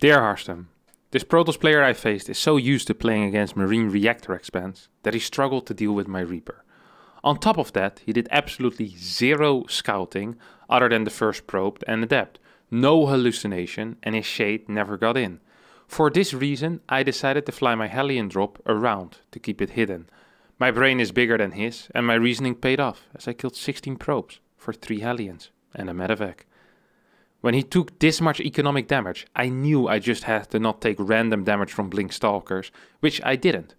Dear Harstem, this Protoss player I faced is so used to playing against Marine reactor expands that he struggled to deal with my Reaper. On top of that, he did absolutely zero scouting other than the first probe and adept. No hallucination, and his shade never got in. For this reason, I decided to fly my Hellion drop around to keep it hidden. My brain is bigger than his, and my reasoning paid off as I killed 16 probes for 3 Hellions and a medevac. When he took this much economic damage, I knew I just had to not take random damage from Blink Stalkers, which I didn't.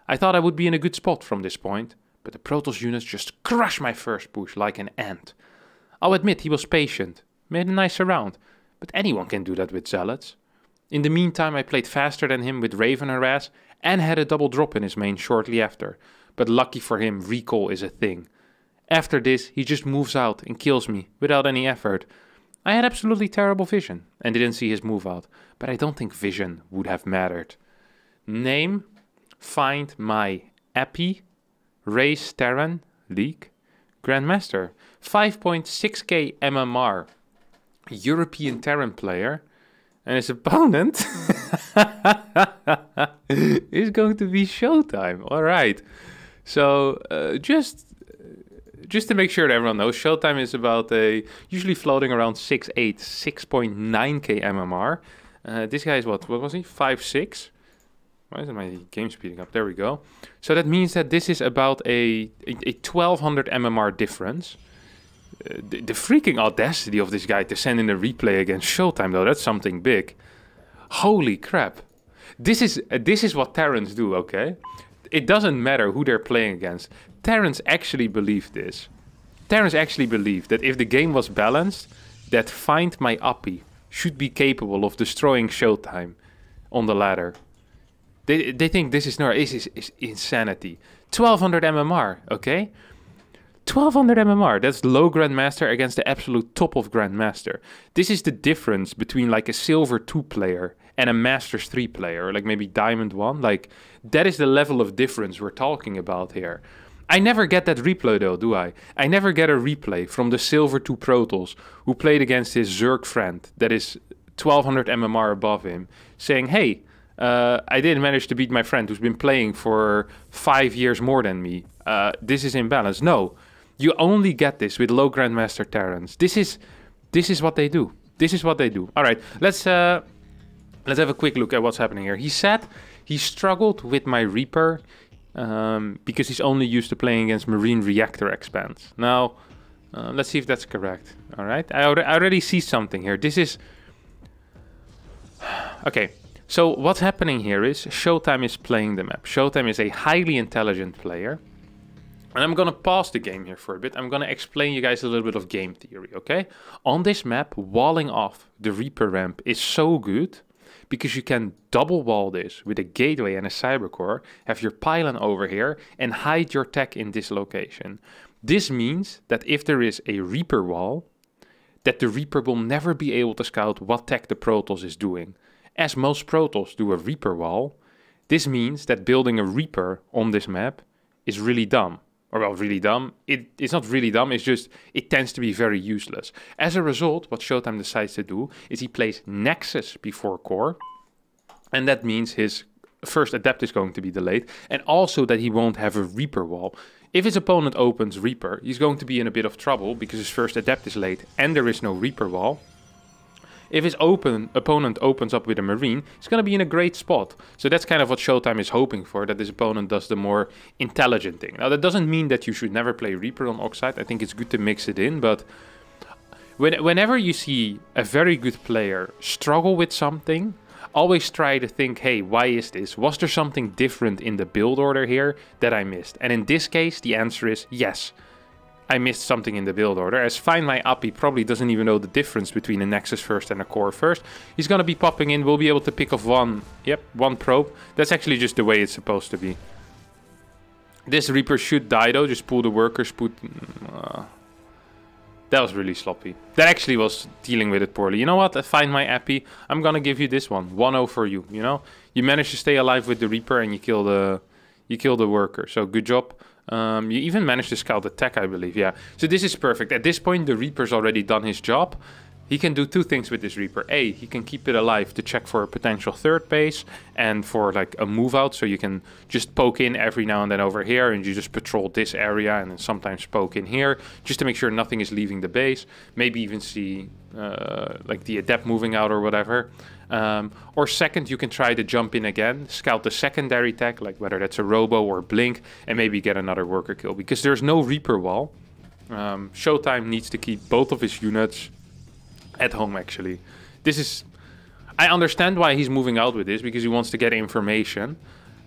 I thought I would be in a good spot from this point, but the Protoss units just crushed my first push like an ant. I'll admit he was patient, made a nice round, but anyone can do that with Zealots. In the meantime, I played faster than him with Raven Harass and had a double drop in his main shortly after, but lucky for him, recall is a thing. After this, he just moves out and kills me without any effort. I had absolutely terrible vision and didn't see his move out, but I don't think vision would have mattered. Name, find my Epi, race Terran, league, Grandmaster, 5.6k MMR, European Terran player, and his opponent is going to be ShoWTimE. Alright, so just to make sure that everyone knows, ShoWTimE is about usually floating around 6'8", 6.9k MMR. This guy is what was he? 5'6". Why isn't my game speeding up? There we go. So that means that this is about a 1200 MMR difference. The freaking audacity of this guy to send in a replay against ShoWTimE though, that's something big. Holy crap. This is what Terrans do, okay? It doesn't matter who they're playing against. Terrans actually believe this. Terrans actually believe that if the game was balanced, that Find My Appy should be capable of destroying ShoWTimE on the ladder. They think this is insanity. 1200 MMR, okay? 1200 MMR, that's low Grandmaster against the absolute top of Grandmaster. This is the difference between like a Silver 2 player and a Masters 3 player, or like maybe Diamond 1. Like, that is the level of difference we're talking about here. I never get that replay though, do I? I never get a replay from the Silver 2 Protoss who played against his Zerg friend that is 1200 MMR above him, saying, hey, I didn't manage to beat my friend who's been playing for 5 years more than me. This is imbalance. No, you only get this with low Grandmaster Terrans. This is what they do. This is what they do. All right, let's have a quick look at what's happening here. He said he struggled with my Reaper because he's only used to playing against Marine reactor expands. Now, let's see if that's correct. All right, I already see something here. This is okay. So what's happening here is ShoWTimE is playing the map. ShoWTimE is a highly intelligent player. And I'm going to pause the game here for a bit. I'm going to explain you guys a little bit of game theory, okay? On this map, walling off the Reaper ramp is so good because you can double wall this with a gateway and a cybercore, have your pylon over here, and hide your tech in this location. This means that if there is a Reaper wall, that the Reaper will never be able to scout what tech the Protoss is doing. As most Protoss do a Reaper wall, this means that building a Reaper on this map is really dumb. Or well, really dumb. It's not really dumb, it's just, it tends to be very useless. As a result, what ShoWTimE decides to do is he plays Nexus before Core. And that means his first Adept is going to be delayed. And also that he won't have a Reaper wall. If his opponent opens Reaper, he's going to be in a bit of trouble because his first Adept is late and there is no Reaper wall. If his opponent opens up with a Marine, he's going to be in a great spot. So that's kind of what ShoWTimE is hoping for, that his opponent does the more intelligent thing. Now, that doesn't mean that you should never play Reaper on Oxide. I think it's good to mix it in, but whenever you see a very good player struggle with something, always try to think, hey, why is this? Was there something different in the build order here that I missed? And in this case, the answer is yes. I missed something in the build order, as Find My Appy probably doesn't even know the difference between a Nexus first and a Core first. He's gonna be popping in, we'll be able to pick off one probe. That's actually just the way it's supposed to be. This Reaper should die though, just pull the workers, that was really sloppy. That actually was dealing with it poorly. You know what, Find My Appy, I'm gonna give you this one, 1-0 for you, you know? You managed to stay alive with the Reaper and you kill the worker, so good job. You even managed to scout the tech, I believe, yeah. So this is perfect. At this point, the Reaper's already done his job. he can do two things with this Reaper. A, he can keep it alive to check for a potential third base and for like a move out, so you can just poke in every now and then over here and you just patrol this area and then sometimes poke in here just to make sure nothing is leaving the base. Maybe even see like the adept moving out or whatever. Or second, you can try to jump in again, scout the secondary tech, like whether that's a Robo or Blink, and maybe get another worker kill. Because there's no Reaper wall, ShoWTimE needs to keep both of his units at home, actually. This is... I understand why he's moving out with this, because he wants to get information.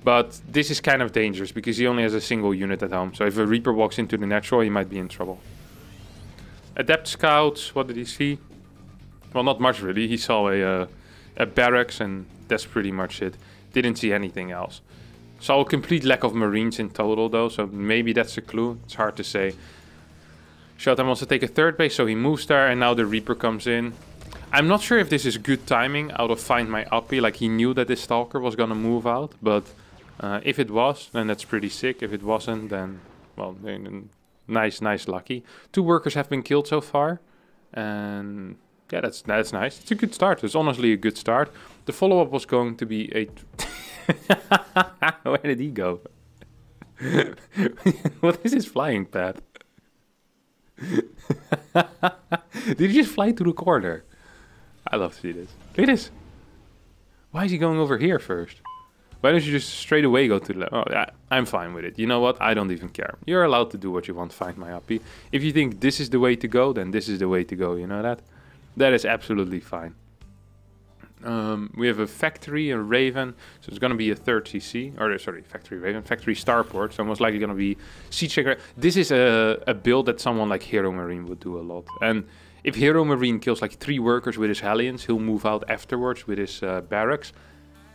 But this is kind of dangerous, because he only has a single unit at home. So if a Reaper walks into the natural, he might be in trouble. Adept scouts, what did he see? Well, not much really. He saw a barracks, and that's pretty much it. Didn't see anything else. Saw a complete lack of marines in total, though, so maybe that's a clue. It's hard to say. ShoWTimE wants to take a third base, so he moves there, and now the Reaper comes in. I'm not sure if this is good timing out of Find My Uppy, like he knew that this Stalker was gonna move out, but if it was, then that's pretty sick. If it wasn't, then, well, then nice lucky. 2 workers have been killed so far, and yeah, that's nice. It's a good start. It's honestly a good start. The follow-up was going to be a... Where did he go? What is his flying path? Did he just fly to the corner? I love to see this. Look at this. Why is he going over here first? Why don't you just straight away go to the left? Oh, yeah, I'm fine with it. You know what? I don't even care. You're allowed to do what you want, Find My Uppy. If you think this is the way to go, then this is the way to go. You know that? That is absolutely fine. We have a factory, a Raven, so it's going to be a third CC, or sorry, factory Raven, factory starport, so most likely going to be siege checker. This is a build that someone like Hero Marine would do a lot, and if Hero Marine kills like 3 workers with his Hellions, he'll move out afterwards with his barracks,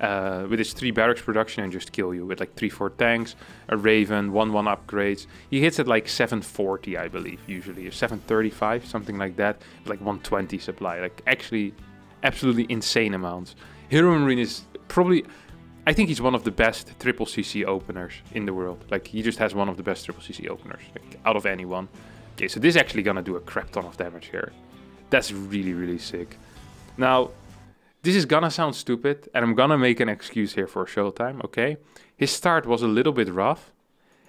with his 3 barracks production, and just kill you with like 3-4 tanks, a Raven, 1-1 upgrades. He hits at like 740, I believe, usually, or 735, something like that, with like 120 supply, like actually absolutely insane amounts. Hero Marine is probably, I think he's one of the best triple CC openers in the world. Like, he just has one of the best triple CC openers, like, out of anyone. Okay, so this is actually gonna do a crap ton of damage here. That's really sick. Now, this is gonna sound stupid, and I'm gonna make an excuse here for ShoWTimE, okay? His start was a little bit rough,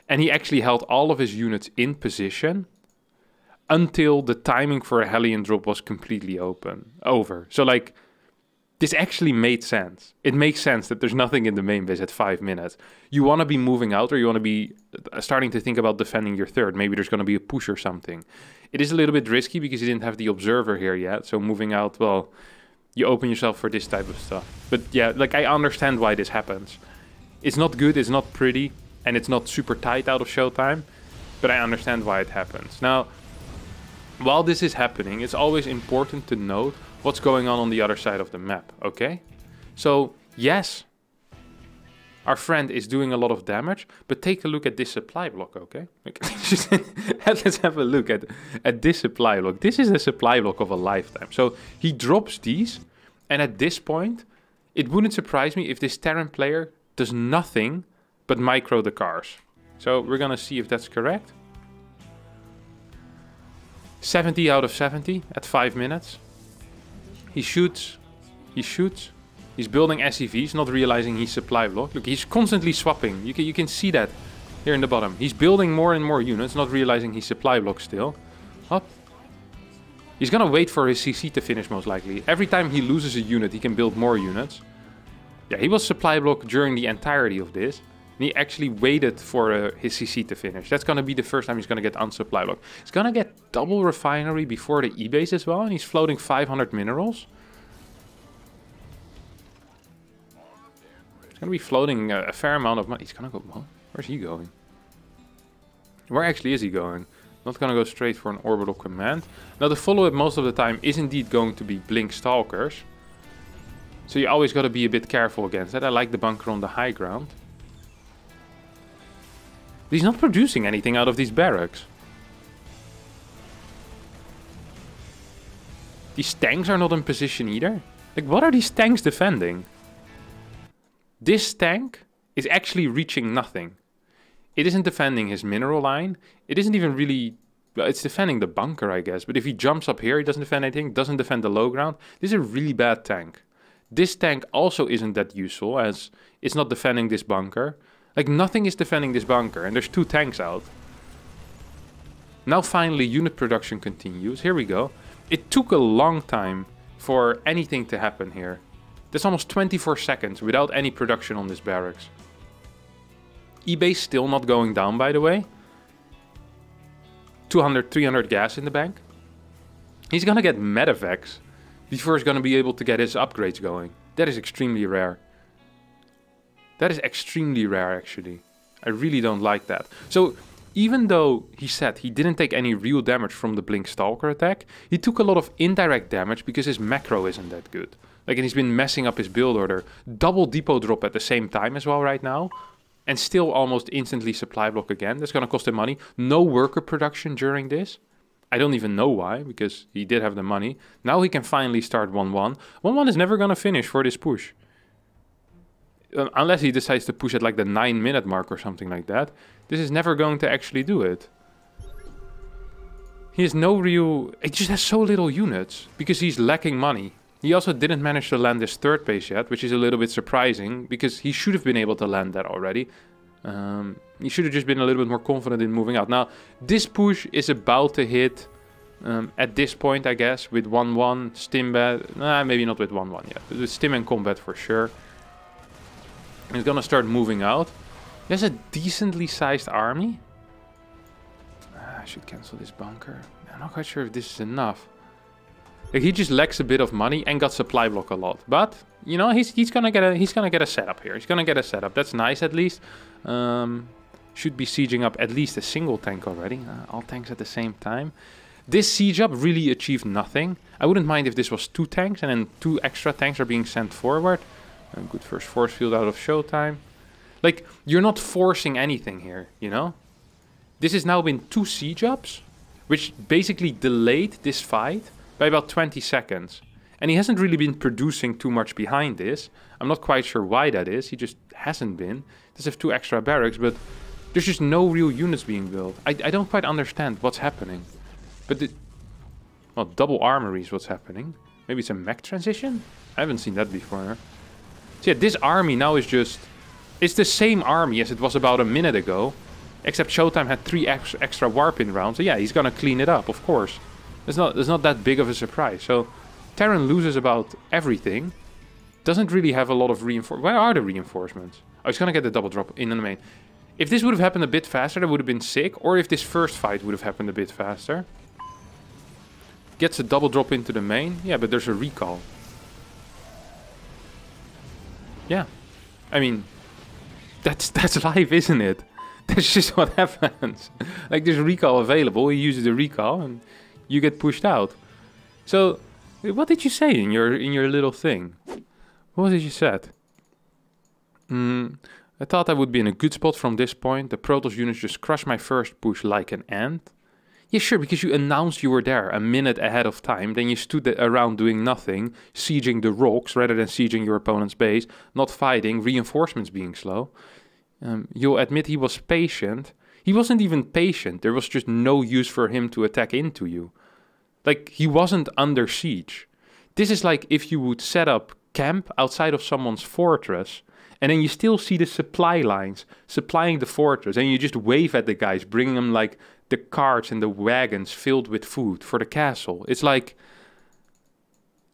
and he actually held all of his units in position until the timing for a Hellion drop was completely over. So, like, this actually made sense. It makes sense that there's nothing in the main base at 5 minutes. You want to be moving out, or you want to be starting to think about defending your third. Maybe there's going to be a push or something. It is a little bit risky because you didn't have the observer here yet. So moving out, well, you open yourself for this type of stuff. But yeah, like, I understand why this happens. It's not good, it's not pretty, and it's not super tight out of ShoWTimE, but I understand why it happens. Now, while this is happening, it's always important to note what's going on the other side of the map, okay? So, yes, our friend is doing a lot of damage, but take a look at this supply block, okay? Let's have a look at this supply block. This is a supply block of a lifetime. So, he drops these, and at this point, it wouldn't surprise me if this Terran player does nothing but micro the cars. So, we're gonna see if that's correct. 70 out of 70 at 5 minutes. He shoots. He's building SCVs, not realizing he's supply block. Look, he's constantly swapping. You can see that here in the bottom. He's building more and more units, not realizing he's supply block still. Up. He's gonna wait for his CC to finish, most likely. Every time he loses a unit, he can build more units. Yeah, he was supply block during the entirety of this. And he actually waited for his CC to finish. That's going to be the first time he's going to get unsupply block. He's going to get double refinery before the E-base as well. And he's floating 500 minerals. He's going to be floating a fair amount of money. He's going to go... Well, where's he going? Where actually is he going? Not going to go straight for an orbital command. Now, the follow-up most of the time is indeed going to be Blink Stalkers. So you always got to be a bit careful against that. I like the bunker on the high ground. He's not producing anything out of these barracks. These tanks are not in position either. Like, what are these tanks defending? This tank is actually reaching nothing. It isn't defending his mineral line. It isn't even really Well, it's defending the bunker, I guess. But if he jumps up here, he doesn't defend anything, doesn't defend the low ground. This is a really bad tank. This tank also isn't that useful, as it's not defending this bunker. Like, nothing is defending this bunker, and there's 2 tanks out. Now finally unit production continues. Here we go. It took a long time for anything to happen here. There's almost 24 seconds without any production on this barracks. eBay's still not going down, by the way. 200, 300 gas in the bank. He's gonna get medevacs before he's gonna be able to get his upgrades going. That is extremely rare. That is extremely rare, actually. I really don't like that. So, even though he said he didn't take any real damage from the Blink Stalker attack, he took a lot of indirect damage because his macro isn't that good. Like, and he's been messing up his build order. Double depot drop at the same time as well right now. And still almost instantly supply block again. That's gonna cost him money. No worker production during this. I don't even know why, because he did have the money. Now he can finally start 1-1. 1-1 is never gonna finish for this push. Unless he decides to push at like the 9-minute mark or something like that. This is never going to actually do it. He has no real... He just has so little units because he's lacking money. He also didn't manage to land his 3rd base yet, which is a little bit surprising because he should have been able to land that already. He should have just been a little bit more confident in moving out. Now, this push is about to hit at this point, I guess, with 1-1, Stimbat. Nah, maybe not with 1-1 yet, but with Stim and Combat for sure. He's gonna start moving out. He has a decently sized army. I should cancel this bunker. I'm not quite sure if this is enough. Like, he just lacks a bit of money and got supply block a lot. But you know, he's gonna get a setup here. He's gonna get a setup. That's nice at least. Should be sieging up at least a single tank already. All tanks at the same time. This siege up really achieved nothing. I wouldn't mind if this was 2 tanks and then 2 extra tanks are being sent forward. A good first force field out of ShoWTimE. Like, you're not forcing anything here, you know? This has now been 2 siege ups, which basically delayed this fight by about 20 seconds. And he hasn't really been producing too much behind this. I'm not quite sure why that is. He just hasn't been. He does have 2 extra barracks, but there's just no real units being built. I don't quite understand what's happening. But well, double armory is what's happening. Maybe it's a mech transition? I haven't seen that before. So yeah, this army now is just... It's the same army as it was about a minute ago. Except ShoWTimE had 3 extra warp-in rounds. So yeah, he's gonna clean it up, of course. It's not that big of a surprise. So Terran loses about everything. Doesn't really have a lot of reinforcements. Where are the reinforcements? Oh, he's gonna get the double drop in the main. If this would have happened a bit faster, that would have been sick. Or if this first fight would have happened a bit faster. Gets a double drop into the main. Yeah, but there's a recall. Yeah. I mean, that's life, isn't it? That's just what happens. Like, there's a recall available, he uses the recall and you get pushed out. So, what did you say in your little thing? What did you said? I thought I would be in a good spot from this point. The Protoss units just crushed my first push like an ant. Yeah, sure, because you announced you were there a minute ahead of time. Then you stood around doing nothing, sieging the rocks rather than sieging your opponent's base, not fighting, reinforcements being slow. You'll admit he was patient. He wasn't even patient. There was just no use for him to attack into you. Like, he wasn't under siege. This is like if you would set up camp outside of someone's fortress, and then you still see the supply lines supplying the fortress, and you just wave at the guys, bringing them like the carts and the wagons filled with food for the castle. It's like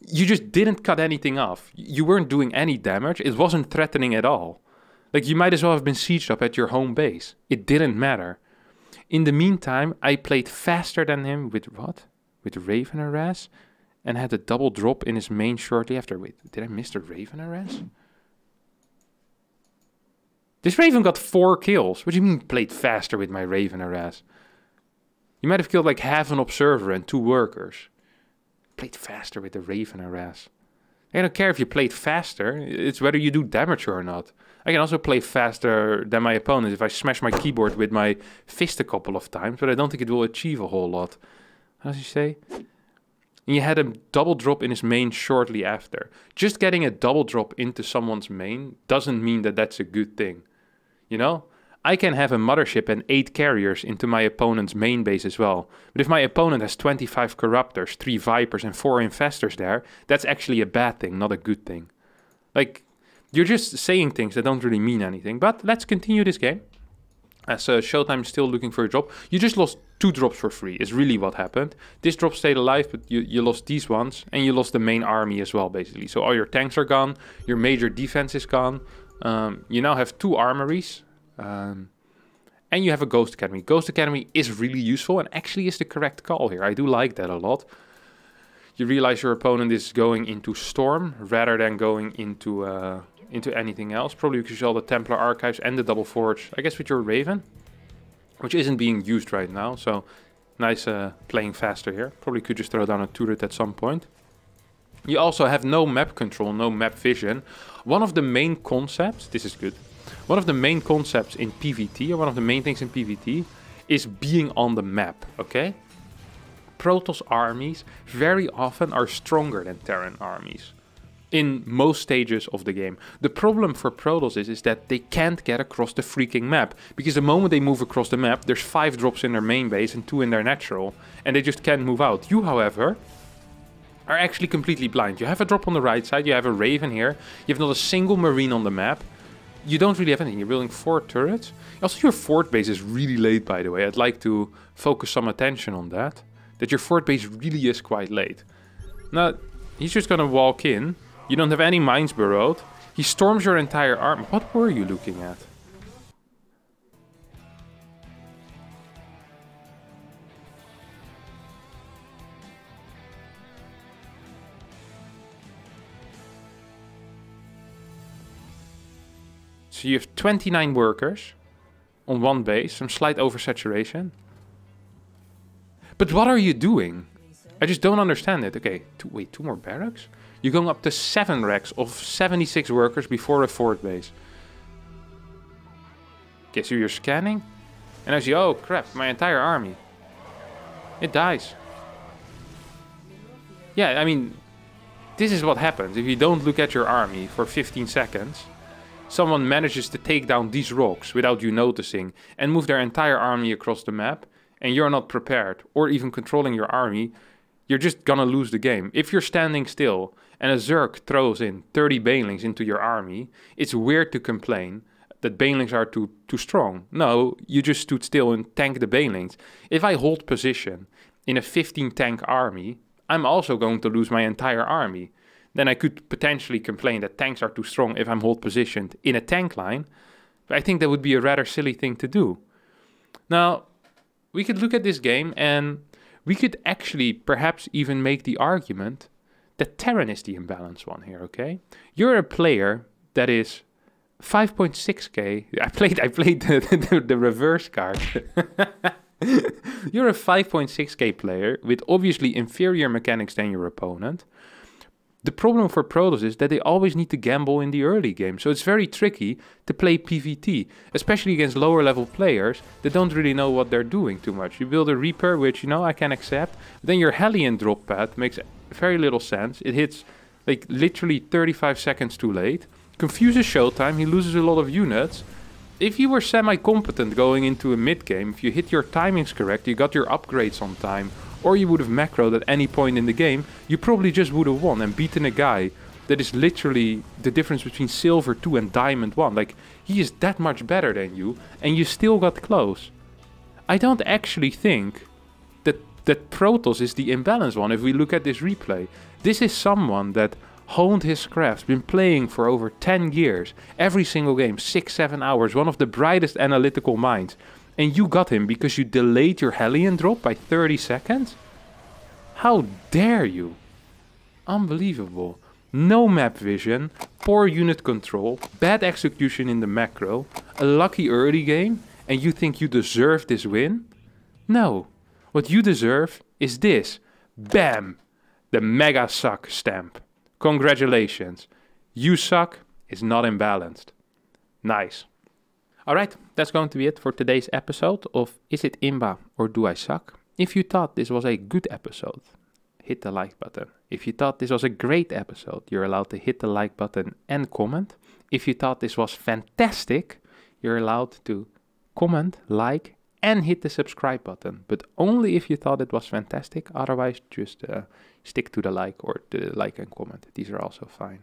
you just didn't cut anything off. You weren't doing any damage. It wasn't threatening at all. Like, you might as well have been sieged up at your home base. It didn't matter. In the meantime, I played faster than him with what? With Raven Harass, and had a double drop in his main shortly after. Wait, did I miss the Raven Harass? This Raven got 4 kills. What do you mean played faster with my Raven Harass? You might have killed like half an observer and 2 workers. Played faster with the Raven Harass. I don't care if you played faster. It's whether you do damage or not. I can also play faster than my opponent if I smash my keyboard with my fist a couple of times, but I don't think it will achieve a whole lot. How does he say? And you had a double drop in his main shortly after. Just getting a double drop into someone's main doesn't mean that that's a good thing. You know? I can have a mothership and 8 carriers into my opponent's main base as well. But if my opponent has 25 corruptors, 3 vipers and 4 infestors there, that's actually a bad thing, not a good thing. Like, you're just saying things that don't really mean anything. But let's continue this game. As ShoWTimE is still looking for a drop. You just lost 2 drops for free, is really what happened. This drop stayed alive, but you lost these ones. And you lost the main army as well, basically. So all your tanks are gone. Your major defense is gone. You now have 2 armories. And you have a Ghost Academy. Ghost Academy is really useful and actually is the correct call here. I do like that a lot. You realize your opponent is going into Storm rather than going into anything else. Probably because you saw the Templar Archives and the Double Forge. I guess with your Raven, which isn't being used right now. So nice playing faster here. Probably could just throw down a turret at some point. You also have no map control, no map vision. One of the main concepts, this is good. One of the main concepts in PvT, or one of the main things in PvT, is being on the map, okay? Protoss armies very often are stronger than Terran armies in most stages of the game. The problem for Protoss is that they can't get across the freaking map, because the moment they move across the map, there's 5 drops in their main base and 2 in their natural, and they just can't move out. You, however, are actually completely blind. You have a drop on the right side, you have a Raven here, you have not a single Marine on the map. You don't really have anything. You're building 4 turrets. Also, your fort base is really late, by the way. I'd like to focus some attention on that. That your fort base really is quite late. Now, he's just going to walk in. You don't have any mines burrowed. He storms your entire army. What were you looking at? So you have 29 workers on one base, some slight oversaturation. But what are you doing? I just don't understand it. Okay, wait, 2 more barracks? You're going up to 7 racks of 76 workers before a fort base. Okay, so you're scanning. And I see, oh crap, my entire army. It dies. Yeah, I mean, this is what happens if you don't look at your army for 15 seconds. Someone manages to take down these rocks without you noticing and move their entire army across the map, and you're not prepared or even controlling your army, you're just gonna lose the game. If you're standing still and a Zerg throws in 30 Banelings into your army, it's weird to complain that Banelings are too strong. No, you just stood still and tanked the Banelings. If I hold position in a 15 tank army, I'm also going to lose my entire army. Then I could potentially complain that tanks are too strong if I'm hold positioned in a tank line. But I think that would be a rather silly thing to do. Now, we could look at this game and we could actually perhaps even make the argument that Terran is the imbalanced one here, okay? You're a player that is 5.6k. I played the reverse card. You're a 5.6k player with obviously inferior mechanics than your opponent. The problem for Protoss is that they always need to gamble in the early game, so it's very tricky to play PvT, especially against lower level players that don't really know what they're doing too much. You build a Reaper, which, you know, I can accept, then your Hellion drop pad makes very little sense. It hits like literally 35 seconds too late, confuses ShoWTimE, he loses a lot of units. If you were semi-competent going into a mid game, if you hit your timings correct, you got your upgrades on time, or you would have macroed at any point in the game, you probably just would have won and beaten a guy that is literally the difference between silver 2 and diamond 1. Like, he is that much better than you, and you still got close. I don't actually think that Protoss is the imbalanced one if we look at this replay. This is someone that honed his craft, been playing for over 10 years, every single game, 6-7 hours, one of the brightest analytical minds. And you got him because you delayed your Hellion drop by 30 seconds? How dare you? Unbelievable. No map vision, poor unit control, bad execution in the macro, a lucky early game, and you think you deserve this win? No. What you deserve is this. Bam! The mega suck stamp. Congratulations. You suck is not imbalanced. Nice. Alright, that's going to be it for today's episode of Is it Imba or Do I Suck? If you thought this was a good episode, hit the like button. If you thought this was a great episode, you're allowed to hit the like button and comment. If you thought this was fantastic, you're allowed to comment, like, and hit the subscribe button. But only if you thought it was fantastic. Otherwise, just stick to the like or the like and comment. These are also fine.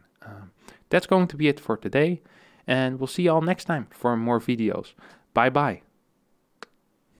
That's going to be it for today. And we'll see you all next time for more videos. Bye bye.